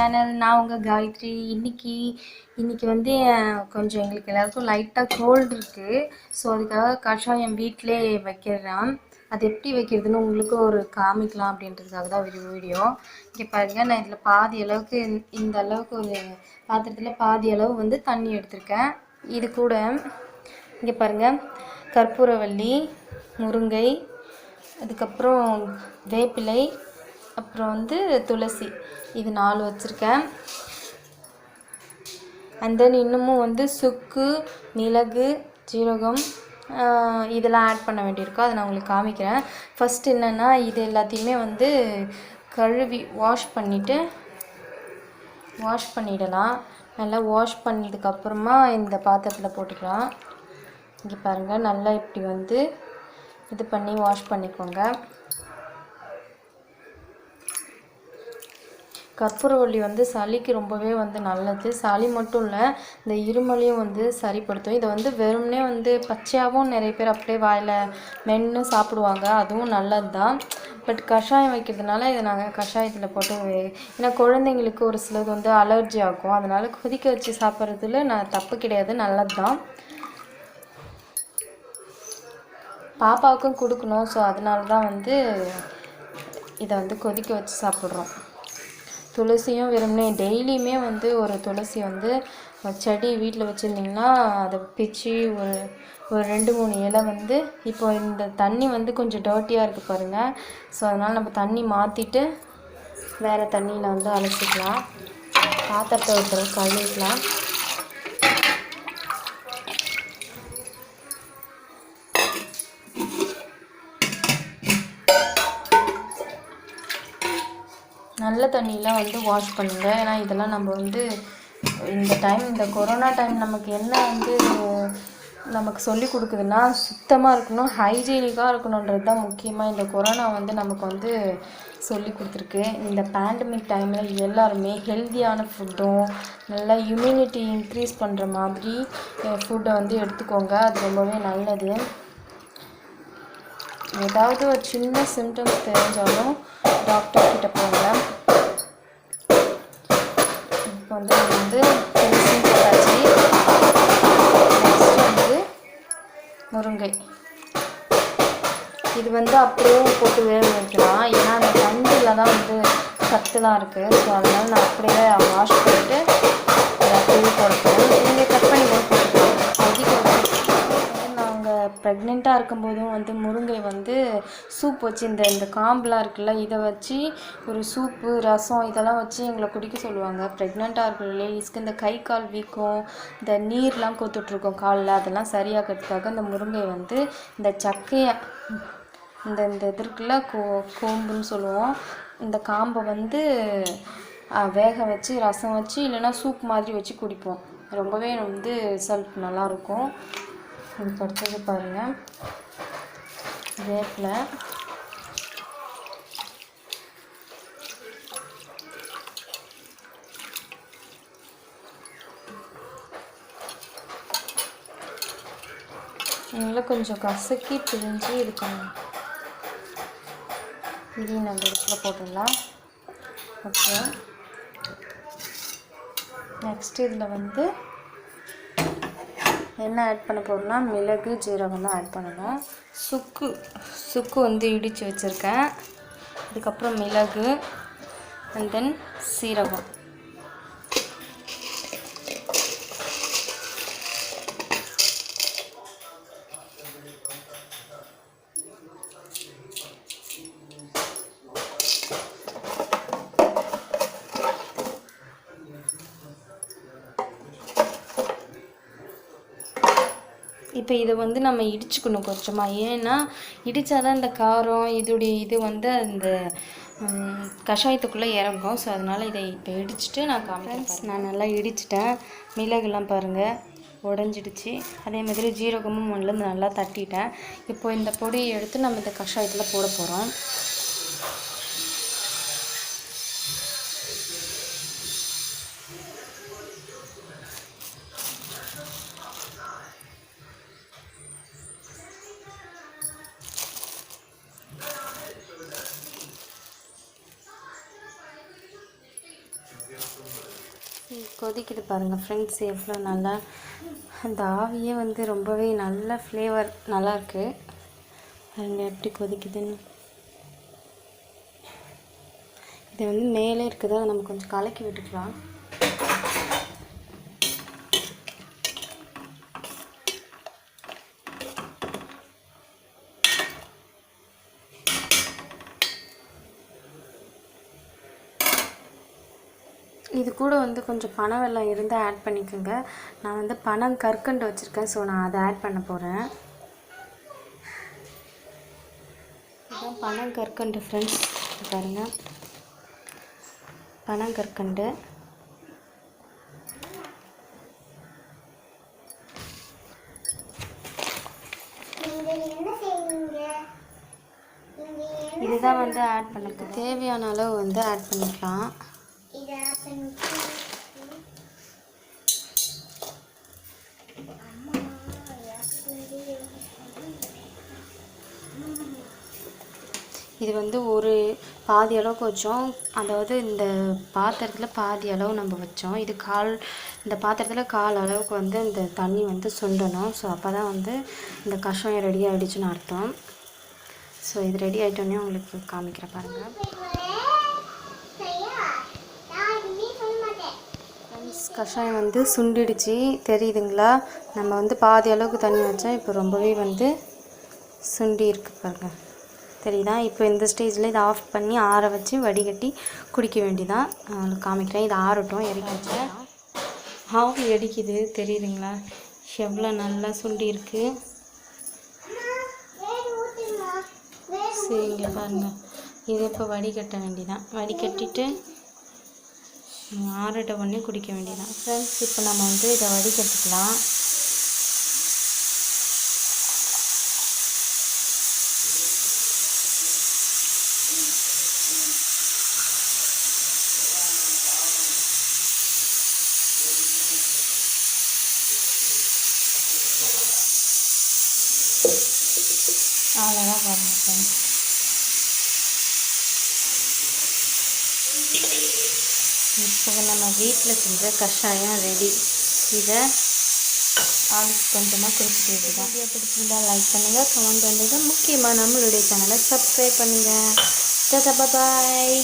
Channel. நான் உங்கள் காயத்ரி. இன்னைக்கு வந்து கொஞ்சம் எங்களுக்கு எல்லாருக்கும் லைட்டாக கோல்டு இருக்குது. ஸோ அதுக்காக கஷாயம் வீட்டிலே வைக்கிறேன். அது எப்படி வைக்கிறதுன்னு உங்களுக்கு ஒரு காமிக்கலாம் அப்படின்றதுக்காக தான் ஒரு வீடியோ. இங்கே பாருங்கள், நான் இதில் பாதி அளவுக்கு இந்த அளவுக்கு ஒரு பாத்திரத்தில் பாதி அளவு வந்து தண்ணி எடுத்திருக்கேன். இது கூட இங்கே பாருங்கள், கற்பூரவள்ளி, முருங்கை, அதுக்கப்புறம் வேப்பிலை, அப்புறம் வந்து துளசி, இது 4 வச்சுருக்கேன். அண்ட் தென் இன்னமும் வந்து சுக்கு, மிளகு, ஜீரகம் இதெல்லாம் ஆட் பண்ண வேண்டியிருக்கும். அதை நான் உங்களுக்கு காமிக்கிறேன். ஃபஸ்ட் என்னென்னா, இது எல்லாத்தையுமே வந்து கழுவி வாஷ் பண்ணிடலாம். நல்லா வாஷ் பண்ணதுக்கப்புறமா இந்த பாத்திரத்தில் போட்டுக்கலாம். இங்கே பாருங்கள், நல்லா இப்படி வந்து இது பண்ணி வாஷ் பண்ணிக்கோங்க. கற்பூரவள்ளி வந்து சளிக்கு ரொம்பவே வந்து நல்லது. சளி மட்டும் இல்லை, இந்த இருமலையும் வந்து சரிப்படுத்தும். இதை வந்து வெறும்னே வந்து பச்சையாகவும் நிறைய பேர் அப்படியே வாயில் மென்று சாப்பிடுவாங்க, அதுவும் நல்லது தான். பட் கஷாயம் வைக்கிறதுனால இதை நாங்கள் கஷாயத்தில் போட்டு, ஏன்னா குழந்தைங்களுக்கு ஒரு சிலது வந்து அலர்ஜி ஆகும், அதனால் கொதிக்க வச்சு சாப்பிட்றதுல தப்பு கிடையாது, நல்லது தான். பாப்பாவுக்கும் கொடுக்கணும், ஸோ அதனால தான் வந்து இதை வந்து கொதிக்க வச்சு சாப்பிட்றோம். துளசியும் வெறும்னே டெய்லியுமே வந்து ஒரு துளசி வந்து செடி வீட்டில் வச்சுருந்திங்கன்னா அதை பிச்சு ஒரு 2-3 இலை வந்து, இப்போ இந்த தண்ணி வந்து கொஞ்சம் டர்ட்டியாக இருக்குது பாருங்கள். ஸோ அதனால் நம்ம தண்ணி மாற்றிட்டு வேறு தண்ணியில் வந்து அலசிக்கலாம். பாத்திரத்தை ஒரு கழுவிக்கலாம். நல்ல தண்ணியெலாம் வந்து வாஷ் பண்ணுங்கள். ஏன்னா இதெல்லாம் நம்ம வந்து இந்த கொரோனா டைம் நமக்கு என்ன வந்து நமக்கு சொல்லி கொடுக்குதுன்னா, சுத்தமாக இருக்கணும், ஹைஜீனிக்காக இருக்கணுன்றது தான் முக்கியமாக இந்த கொரோனா வந்து நமக்கு வந்து சொல்லி கொடுத்துருக்கு. இந்த பேண்டமிக் டைமில் எல்லாருமே ஹெல்த்தியான ஃபுட்டும் நல்லா இம்யூனிட்டி இன்க்ரீஸ் பண்ணுற மாதிரி ஃபுட்டை வந்து எடுத்துக்கோங்க. அது ரொம்பவே நல்லது. ஏதாவது ஒரு சின்ன சிம்டம்ஸ் தெரிஞ்சாலும் டாக்டர்கிட்ட போங்க. இப்போ வந்து துளசி போட்டாச்சு. நெக்ஸ்ட் வந்து முருங்கை. இது வந்து அப்படியே போட்டு வேக வைக்கலாம், ஏன்னா அந்த தண்டில் தான் வந்து சத்துலாம் இருக்குது. ஸோ அதனால் நான் அப்படியே வாஷ் பண்ணிவிட்டு அதை அப்படியே போடுறேன். நீங்கள் கட் பண்ணி கூட போட்டுக்கலாம். நாங்கள் ப்ரெக்னெண்ட்டாக இருக்கும்போதும் வந்து முருங்கை வந்து சூப் வச்சு இந்த காம்பெலாம் இருக்குல்ல, இதை வச்சு ஒரு சூப்பு, ரசம் இதெல்லாம் வச்சு எங்களை குடிக்க சொல்லுவாங்க. ப்ரெக்னெண்ட்டாக இருக்கிற லேடிஸ்க்கு இந்த கை கால் வீக்கம், இந்த நீர்லாம் கொத்துட்ருக்கோம் காலில், அதெல்லாம் சரியாகிறதுக்காக இந்த முருங்கை வந்து இந்த சக்கையை இந்த இது இருக்குல்ல, கோம்புன்னு சொல்லுவோம், இந்த காம்பை வந்து வேக வச்சு ரசம் வச்சு இல்லைன்னா சூப் மாதிரி வச்சு குடிப்போம். ரொம்பவே வந்து ரிசல்ட் நல்லாயிருக்கும். இதுக்கு அடுத்தது பாருங்கள், வேப்பிலை, நல்லா கொஞ்சம் கசக்கி பிரிஞ்சு இருக்கணும். இதையும் நம்ம இடத்துல போட்டுடலாம். ஓகே, நெக்ஸ்ட் இதில் வந்து என்ன ஆட் பண்ண போகிறோம்னா, மிளகு, ஜீரகம் தான் ஆட் பண்ணணும். சுக்கு வந்து இடித்து வச்சுருக்கேன். அதுக்கப்புறம் மிளகு அண்ட் தென் சீரகம். இப்போ இதை வந்து நம்ம இடிச்சுக்கணும் கொஞ்சமாக, ஏன்னா இடித்தாதான் இந்த காரம் இது வந்து அந்த கஷாயத்துக்குள்ளே இறங்கும். ஸோ அதனால் இதை இப்போ இடிச்சுட்டு நான் காமிக்கிறேன். நான் நல்லா இடிச்சிட்டேன். மிளகுலாம் பாருங்கள் உடஞ்சிடுச்சு. அதே மாதிரி ஜீரகமும் மண்ணில் நல்லா தட்டிட்டேன். இப்போ இந்த பொடியை எடுத்து நம்ம இந்த கஷாயத்தில் போட போகிறோம். கொதிக்குது பாருங்கள் ஃப்ரெண்ட்ஸ், எவ்வளோ நல்லா அந்த ஆவியே வந்து ரொம்பவே நல்ல ஃப்ளேவர் நல்லாயிருக்கு. பாருங்க எப்படி கொதிக்குதுன்னு. இது வந்து மேலே இருக்குதா, நம்ம கொஞ்சம் கலக்கி விட்டுக்கலாம். இது கூட வந்து கொஞ்சம் பனை வெல்லம் இருந்தால் ஆட் பண்ணிக்கோங்க. நான் வந்து பனம் கற்கண்டு வச்சுருக்கேன், ஸோ நான் அதை ஆட் பண்ண போகிறேன். இதுதான் பனம் கற்கண்டு ஃப்ரெண்ட்ஸ், பாருங்கள் பனம் கற்கண்டு. இதுதான் வந்து ஆட் பண்ண தேவையான அளவு வந்து ஆட் பண்ணிக்கலாம். இது வந்து ஒரு பாதி அளவுக்கு வச்சோம், அதாவது இந்த பாத்திரத்தில் பாதி அளவு நம்ம வச்சோம். இது இந்த பாத்திரத்தில் கால் அளவுக்கு வந்து இந்த தண்ணி வந்து சுண்டணும். ஸோ அப்போ தான் வந்து இந்த கஷாயம் ரெடி ஆகிடுச்சுன்னு அர்த்தம். ஸோ இது ரெடி ஆகிட்டோன்னே உங்களுக்கு காமிக்கிற பாருங்கள். கஷாயம் வந்து சுண்டிடுச்சு தெரியுதுங்களா. நம்ம வந்து பாதி அளவுக்கு தண்ணி வச்சோம், இப்போ ரொம்பவே வந்து சுண்டி இருக்கு பாருங்கள், தெரியுதா. இப்போ இந்த ஸ்டேஜில் இதை ஆஃப் பண்ணி ஆற வச்சு வடிகட்டி குடிக்க வேண்டியதான். உங்களுக்கு காமிக்கிறேன், இது ஆறட்டும். இறக்கி வச்சேன், ஆவி அடிக்குது தெரியுதுங்களா, எவ்வளோ நல்லா சுண்டி இருக்கு. சரிங்க பாருங்கள், இது இப்போ வடிகட்ட வேண்டியதான். வடிகட்டிட்டு ஆறட்ட பண்ணி குடிக்க வேண்டியதான் ஃப்ரெண்ட்ஸ். இப்போ நம்ம வந்து இதை வடிகட்டிக்கலாம். அவ்வளோதான் பாருங்கள் ஃப்ரெண்ட்ஸ். இப்போ நம்ம வீட்டில் செஞ்ச கஷாயம் ரெடி. இதை ஆளுக்கு கொஞ்சமாக குடிச்சிட்டு இருக்குதான். வீடியோ பிடிச்சிருந்தா லைக் பண்ணுங்கள், கமெண்ட் பண்ணுங்கள், முக்கியமாக நம்மளுடைய சேனலை சப்ஸ்கிரைப் பண்ணுங்கள். டாடா பாய்.